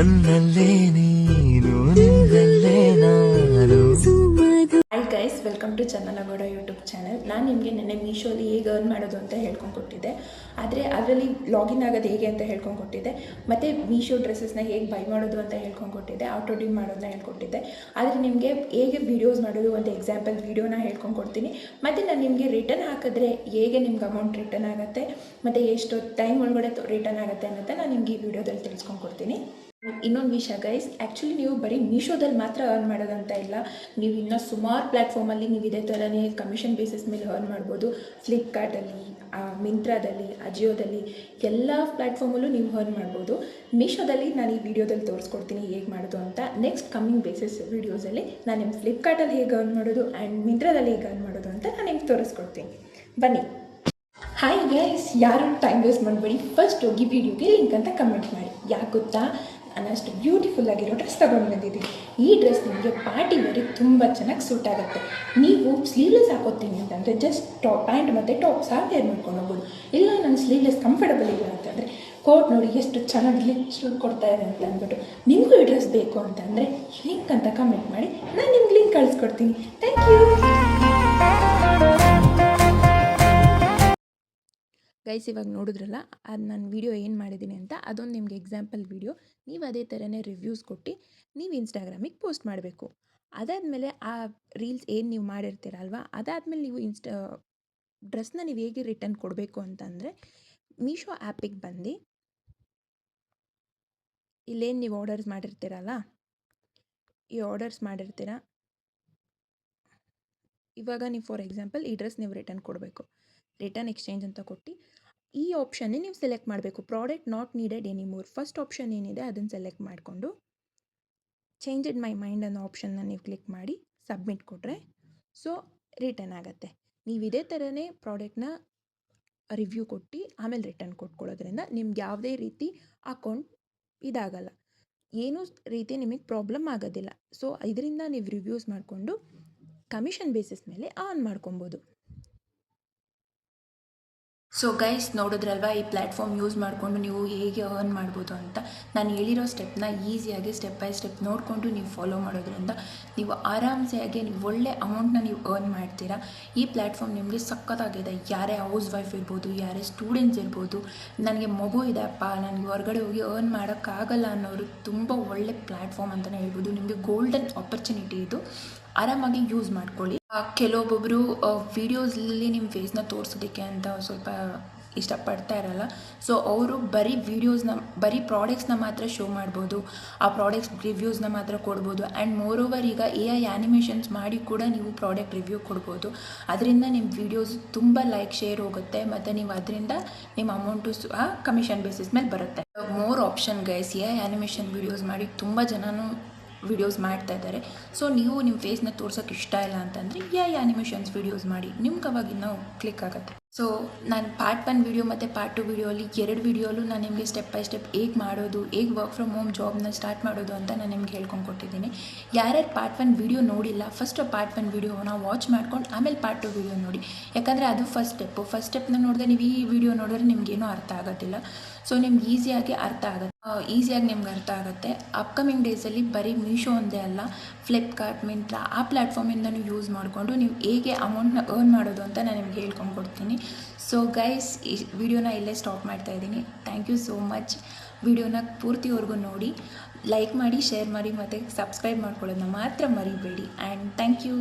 ನನ್ನಲ್ಲೇ ನೀನು ನಿನ್ನಲ್ಲೇ ನಾನು. Hi guys, welcome to Chandana Gowda YouTube channel. ನಾನು ನಿಮಗೆ ನೆನ್ನೆ ಮೀಶೋಲಿ ಹೇಗೆ ಅರ್ನ್ ಮಾಡೋದು ಅಂತ ಹೇಳ್ಕೊಂಡು ಕೊಟ್ಟಿದ್ದೆ. ಆದರೆ ಅದರಲ್ಲಿ ಲಾಗಿನ್ ಆಗೋದು ಹೇಗೆ ಅಂತ ಹೇಳ್ಕೊಂಡು ಕೊಟ್ಟಿದ್ದೆ. ಮತ್ತು ಮೀಶೋ ಡ್ರೆಸ್ಸಸ್ನ ಹೇಗೆ ಬೈ ಮಾಡೋದು ಅಂತ ಹೇಳ್ಕೊಂಡು ಕೊಟ್ಟಿದ್ದೆ. ಆಟೋ ಡಿಮ್ ಮಾಡೋದನ್ನ ಹೇಳ್ಕೊಟ್ಟಿದ್ದೆ. ಆದರೆ ನಿಮಗೆ ಹೇಗೆ ವೀಡಿಯೋಸ್ ಮಾಡೋದು ಒಂದು ಎಕ್ಸಾಂಪಲ್ ವೀಡಿಯೋನ ಹೇಳ್ಕೊಂಡು ಕೊಡ್ತೀನಿ. ಮತ್ತು ನಾನು ನಿಮಗೆ ರಿಟರ್ನ್ ಹಾಕಿದ್ರೆ ಹೇಗೆ ನಿಮ್ಗೆ ಅಮೌಂಟ್ ರಿಟರ್ನ್ ಆಗುತ್ತೆ ಮತ್ತು ಎಷ್ಟು ಟೈಮ್ ಒಳಗಡೆ ರಿಟರ್ನ್ ಆಗುತ್ತೆ ಅನ್ನೋದನ್ನ ನಾನು ನಿಮಗೆ ಈ ವಿಡಿಯೋದಲ್ಲಿ ತಿಳಿಸ್ಕೊಂಡು ಕೊಡ್ತೀನಿ. ಇನ್ನೊಂದು ವಿಷಯ ಗೈಸ್, ಆ್ಯಕ್ಚುಲಿ ನೀವು ಬರೀ ಮೀಶೋದಲ್ಲಿ ಮಾತ್ರ ಅರ್ನ್ ಮಾಡೋದಂತ ಇಲ್ಲ. ನೀವು ಇನ್ನೂ ಸುಮಾರು ಪ್ಲ್ಯಾಟ್ಫಾರ್ಮಲ್ಲಿ ನೀವು ಇದೇ ಥರನೇ ಕಮಿಷನ್ ಬೇಸಿಸ್ ಮೇಲೆ ಅರ್ನ್ ಮಾಡ್ಬೋದು. ಫ್ಲಿಪ್ಕಾರ್ಟಲ್ಲಿ, ಮಿಂತ್ರಾದಲ್ಲಿ, ಅಜಿಯೋದಲ್ಲಿ ಎಲ್ಲ ಪ್ಲ್ಯಾಟ್ಫಾರ್ಮಲ್ಲೂ ನೀವು ಅರ್ನ್ ಮಾಡ್ಬೋದು. ಮೀಶೋದಲ್ಲಿ ನಾನು ಈ ವಿಡಿಯೋದಲ್ಲಿ ತೋರಿಸ್ಕೊಡ್ತೀನಿ ಹೇಗೆ ಮಾಡೋದು ಅಂತ. ನೆಕ್ಸ್ಟ್ ಕಮ್ಮಿಂಗ್ ಬೇಸಿಸ್ ವೀಡಿಯೋಸಲ್ಲಿ ನಾನು ನಿಮ್ಗೆ ಫ್ಲಿಪ್ಕಾರ್ಟಲ್ಲಿ ಹೇಗೆ ಅರ್ನ್ ಮಾಡೋದು ಆ್ಯಂಡ್ ಮಿಂತ್ರಾದಲ್ಲಿ ಹೇಗೆ ಅರ್ನ್ ಮಾಡೋದು ಅಂತ ನಾನು ನಿಮ್ಗೆ ತೋರಿಸ್ಕೊಡ್ತೀನಿ. ಬನ್ನಿ. ಹಾಯ್ ಗೈಸ್, ಯಾರು ಟೈಮ್ ವೇಸ್ಟ್ ಮಾಡಬೇಡಿ. ಫಸ್ಟ್ ಹೋಗಿ ವಿಡಿಯೋಗೆ ಲಿಂಕ್ ಅಂತ ಕಮೆಂಟ್ ಮಾಡಿ. ಯಾಕೆ ಗೊತ್ತಾ, ನಾನು ಅಷ್ಟು ಬ್ಯೂಟಿಫುಲ್ ಆಗಿರೋ ಡ್ರೆಸ್ ತೊಗೊಂಡು ಬಂದಿದ್ದೀನಿ. ಈ ಡ್ರೆಸ್ ನಿಮಗೆ ಪಾರ್ಟಿ ವೇರಿಗೆ ತುಂಬ ಚೆನ್ನಾಗಿ ಸೂಟ್ ಆಗುತ್ತೆ. ನೀವು ಸ್ಲೀವ್ಲೆಸ್ ಹಾಕೋತೀನಿ ಅಂತಂದರೆ ಜಸ್ಟ್ ಪ್ಯಾಂಟ್ ಮತ್ತು ಟಾಪ್ ಸಾಕು ವೇರ್ ಮಾಡ್ಕೊಂಡು ಹೋಗ್ಬೋದು. ಇಲ್ಲ ನಾನು ಸ್ಲೀವ್ಲೆಸ್ ಕಂಫರ್ಟಬಲ್ ಇಲ್ಲ ಅಂತಂದರೆ ಕೋಟ್ ನೋಡಿ ಎಷ್ಟು ಚೆನ್ನಾಗಿ ಲಿಂಕ್ ಕೊಡ್ತಾ ಇದೆ ಅಂತ ಅಂದ್ಬಿಟ್ಟು ನಿಮಗೂ ಈ ಡ್ರೆಸ್ ಬೇಕು ಅಂತಂದರೆ ಲಿಂಕ್ ಅಂತ ಕಮೆಂಟ್ ಮಾಡಿ, ನಾನು ನಿಮ್ಗೆ ಲಿಂಕ್ ಕಳಿಸ್ಕೊಡ್ತೀನಿ. Thank you guys. ಇವಾಗ ನೋಡಿದ್ರಲ್ಲ, ಅದು ನಾನು ವೀಡಿಯೋ ಏನು ಮಾಡಿದ್ದೀನಿ ಅಂತ, ಅದೊಂದು ನಿಮಗೆ ಎಕ್ಸಾಂಪಲ್ ವೀಡಿಯೋ. ನೀವು ಅದೇ ಥರನೇ ರಿವ್ಯೂಸ್ ಕೊಟ್ಟು ನೀವು ಇನ್ಸ್ಟಾಗ್ರಾಮಿಗೆ ಪೋಸ್ಟ್ ಮಾಡಬೇಕು. ಅದಾದಮೇಲೆ ಆ ರೀಲ್ಸ್ ಏನು ನೀವು ಮಾಡಿರ್ತೀರಲ್ವ, ಅದಾದಮೇಲೆ ನೀವು ಡ್ರೆಸ್ನ ನೀವು ಹೇಗೆ ರಿಟರ್ನ್ ಕೊಡಬೇಕು ಅಂತಂದರೆ, ಮೀಶೋ ಆ್ಯಪಿಗೆ ಬಂದು ಇಲ್ಲೇನು ನೀವು ಆರ್ಡರ್ಸ್ ಮಾಡಿರ್ತೀರಲ್ಲ, ಈ ಆರ್ಡರ್ಸ್ ಮಾಡಿರ್ತೀರ. ಇವಾಗ ನೀವು ಫಾರ್ ಎಕ್ಸಾಂಪಲ್ ಈ ಡ್ರೆಸ್ ನೀವು ರಿಟರ್ನ್ ಕೊಡಬೇಕು. ರಿಟರ್ನ್ ಎಕ್ಸ್ಚೇಂಜ್ ಅಂತ ಕೊಟ್ಟು ಈ ಆಪ್ಷನ್ನೇ ನೀವು ಸೆಲೆಕ್ಟ್ ಮಾಡಬೇಕು. Product not needed anymore. First option ಏನಿದೆ ಅದನ್ನು ಸೆಲೆಕ್ಟ್ ಮಾಡಿಕೊಂಡು ಚೇಂಜ್ ಮೈ ಮೈಂಡ್ ಅನ್ನೋ ಆಪ್ಷನ್ನ ನೀವು ಕ್ಲಿಕ್ ಮಾಡಿ ಸಬ್ಮಿಟ್ ಕೊಟ್ಟರೆ ಸೊ ರಿಟರ್ನ್ ಆಗುತ್ತೆ. ನೀವು ಇದೇ ಥರನೇ ಪ್ರಾಡಕ್ಟ್ನ ರಿವ್ಯೂ ಕೊಟ್ಟು ಆಮೇಲೆ ರಿಟರ್ನ್ ಕೊಟ್ಕೊಳ್ಳೋದ್ರಿಂದ ನಿಮ್ಗೆ ಯಾವುದೇ ರೀತಿ ಅಕೌಂಟ್ ಇದಾಗಲ್ಲ, ಏನೂ ರೀತಿ ನಿಮಗೆ ಪ್ರಾಬ್ಲಮ್ ಆಗೋದಿಲ್ಲ. ಸೊ ಇದರಿಂದ ನೀವು ರಿವ್ಯೂಸ್ ಮಾಡಿಕೊಂಡು ಕಮಿಷನ್ ಬೇಸಿಸ್ ಮೇಲೆ ಅರ್ನ್ ಮಾಡ್ಕೊಬೋದು. ಸೊ ಗೈಸ್, ನೋಡಿದ್ರಲ್ವ ಈ ಪ್ಲ್ಯಾಟ್ಫಾರ್ಮ್ ಯೂಸ್ ಮಾಡಿಕೊಂಡು ನೀವು ಹೇಗೆ ಅರ್ನ್ ಮಾಡ್ಬೋದು ಅಂತ. ನಾನು ಹೇಳಿರೋ ಸ್ಟೆಪ್ನ ಈಸಿಯಾಗಿ ಸ್ಟೆಪ್ ಬೈ ಸ್ಟೆಪ್ ನೋಡಿಕೊಂಡು ನೀವು ಫಾಲೋ ಮಾಡೋದ್ರಿಂದ ನೀವು ಆರಾಮ್ಸೆಯಾಗಿ ನೀವು ಒಳ್ಳೆ ಅಮೌಂಟ್ನ ನೀವು ಅರ್ನ್ ಮಾಡ್ತೀರಾ. ಈ ಪ್ಲ್ಯಾಟ್ಫಾರ್ಮ್ ನಿಮಗೆ ಸಖತ್ತಾಗಿದೆ. ಯಾರೇ ಹೌಸ್ ವೈಫ್ ಇರ್ಬೋದು, ಯಾರೇ ಸ್ಟೂಡೆಂಟ್ಸ್ ಇರ್ಬೋದು, ನನಗೆ ಮಗು ಇದೆಪ್ಪ, ನನಗೆ ಹೊರಗಡೆ ಹೋಗಿ ಅರ್ನ್ ಮಾಡೋಕ್ಕಾಗಲ್ಲ ಅನ್ನೋರು ತುಂಬ ಒಳ್ಳೆ ಪ್ಲ್ಯಾಟ್ಫಾರ್ಮ್ ಅಂತಲೇ ಹೇಳ್ಬೋದು. ನಿಮಗೆ ಗೋಲ್ಡನ್ ಆಪರ್ಚುನಿಟಿ ಇದು. ಆರಾಮಾಗಿ ಯೂಸ್ ಮಾಡ್ಕೊಳ್ಳಿ. ಕೆಲವೊಬ್ಬೊಬ್ಬರು ವೀಡಿಯೋಸಲ್ಲಿ ನಿಮ್ಮ ಫೇಸ್ನ ತೋರಿಸೋದಕ್ಕೆ ಅಂತ ಸ್ವಲ್ಪ ಇಷ್ಟಪಡ್ತಾ ಇರಲ್ಲ. ಸೊ ಅವರು ಬರೀ ಬರೀ ಪ್ರಾಡಕ್ಟ್ಸ್ನ ಮಾತ್ರ ಶೋ ಮಾಡ್ಬೋದು, ಆ ಪ್ರಾಡಕ್ಟ್ಸ್ ರಿವ್ಯೂಸ್ನ ಮಾತ್ರ ಕೊಡ್ಬೋದು. ಆ್ಯಂಡ್ ಮೋರ್ ಓವರ್ ಈಗ AI ಆ್ಯನಿಮೇಷನ್ಸ್ ಮಾಡಿ ಕೂಡ ನೀವು ಪ್ರಾಡಕ್ಟ್ ರಿವ್ಯೂ ಕೊಡ್ಬೋದು. ಅದರಿಂದ ನಿಮ್ಮ ವೀಡಿಯೋಸ್ ತುಂಬ ಲೈಕ್ ಶೇರ್ ಹೋಗುತ್ತೆ ಮತ್ತು ನೀವು ಅದರಿಂದ ನಿಮ್ಮ ಅಮೌಂಟು ಕಮಿಷನ್ ಬೇಸಿಸ್ ಮೇಲೆ ಬರುತ್ತೆ. More option guys. AI animation videos ಮಾಡಿ ತುಂಬ ಜನನೂ ವೀಡಿಯೋಸ್ ಮಾಡ್ತಾ ಇದ್ದಾರೆ. ಸೊ ನೀವು ನಿಮ್ಮ ಫೇಸ್ನ ತೋರ್ಸೋಕ್ಕೆ ಇಷ್ಟ ಇಲ್ಲ ಅಂತಂದರೆ AI ಆ್ಯನಿಮೇಷನ್ಸ್ ವೀಡಿಯೋಸ್ ಮಾಡಿ, ನಿಮ್ಗೆ ಅವಾಗಿನ್ನ ಕ್ಲಿಕ್ ಆಗುತ್ತೆ. ಸೊ ನಾನು ಪಾರ್ಟ್ 1 ವೀಡಿಯೋ ಮತ್ತು ಪಾರ್ಟ್ 2 ವೀಡಿಯೋಲಿ 2 ವೀಡಿಯೋಲು ನಾನು ನಿಮಗೆ ಸ್ಟೆಪ್ ಬೈ ಸ್ಟೆಪ್ ಹೇಗೆ ಮಾಡೋದು, ಹೇಗೆ ವರ್ಕ್ ಫ್ರಮ್ ಹೋಮ್ ಜಾಬ್ನ ಸ್ಟಾರ್ಟ್ ಮಾಡೋದು ಅಂತ ನಾನು ನಿಮ್ಗೆ ಹೇಳ್ಕೊಂಡು ಕೊಟ್ಟಿದ್ದೀನಿ. ಯಾರ್ಯಾರು ಪಾರ್ಟ್ 1 ವೀಡಿಯೋ ನೋಡಿಲ್ಲ, ಫಸ್ಟ್ ಪಾರ್ಟ್ 1 ವೀಡಿಯೋನ ವಾಚ್ ಮಾಡ್ಕೊಂಡು ಆಮೇಲೆ ಪಾರ್ಟ್ 2 ವೀಡಿಯೋ ನೋಡಿ. ಯಾಕಂದರೆ ಅದು ಫಸ್ಟ್ ಸ್ಟೆಪ್ನ ನೋಡಿದ್ರೆ ನೀವು ಈ ವಿಡಿಯೋ ನೋಡಿದ್ರೆ ನಿಮಗೇನೂ ಅರ್ಥ ಆಗೋದಿಲ್ಲ. ಸೊ ನಿಮ್ಗೆ ಈಸಿಯಾಗಿ ನಿಮ್ಗೆ ಅರ್ಥ ಆಗುತ್ತೆ. ಅಪ್ಕಮಿಂಗ್ ಡೇಸಲ್ಲಿ ಬರೀ ಮೀಶೋ ಒಂದೇ ಅಲ್ಲ, ಫ್ಲಿಪ್ಕಾರ್ಟ್, ಮಿಂತ್ರಾ ಆ ಪ್ಲ್ಯಾಟ್ಫಾರ್ಮಿಂದನೂ ಯೂಸ್ ಮಾಡಿಕೊಂಡು ನೀವು ಹೇಗೆ ಅಮೌಂಟ್ನ ಅರ್ನ್ ಮಾಡೋದು ಅಂತ ನಾನು ನಿಮ್ಗೆ ಹೇಳ್ಕೊಂಡು ಕೊಡ್ತೀನಿ. ಸೊ ಗೈಸ್, ಈ ವಿಡಿಯೋನ ಇಲ್ಲೇ ಸ್ಟಾಪ್ ಮಾಡ್ತಾ ಇದ್ದೀನಿ. Thank you so much. ವಿಡಿಯೋನ ಪೂರ್ತಿವರೆಗೂ ನೋಡಿ, ಲೈಕ್ ಮಾಡಿ, ಶೇರ್ ಮಾಡಿ ಮತ್ತು ಸಬ್ಸ್ಕ್ರೈಬ್ ಮಾಡ್ಕೊಳ್ಳೋದನ್ನ ಮಾತ್ರ ಮರಿಬೇಡಿ. And thank you.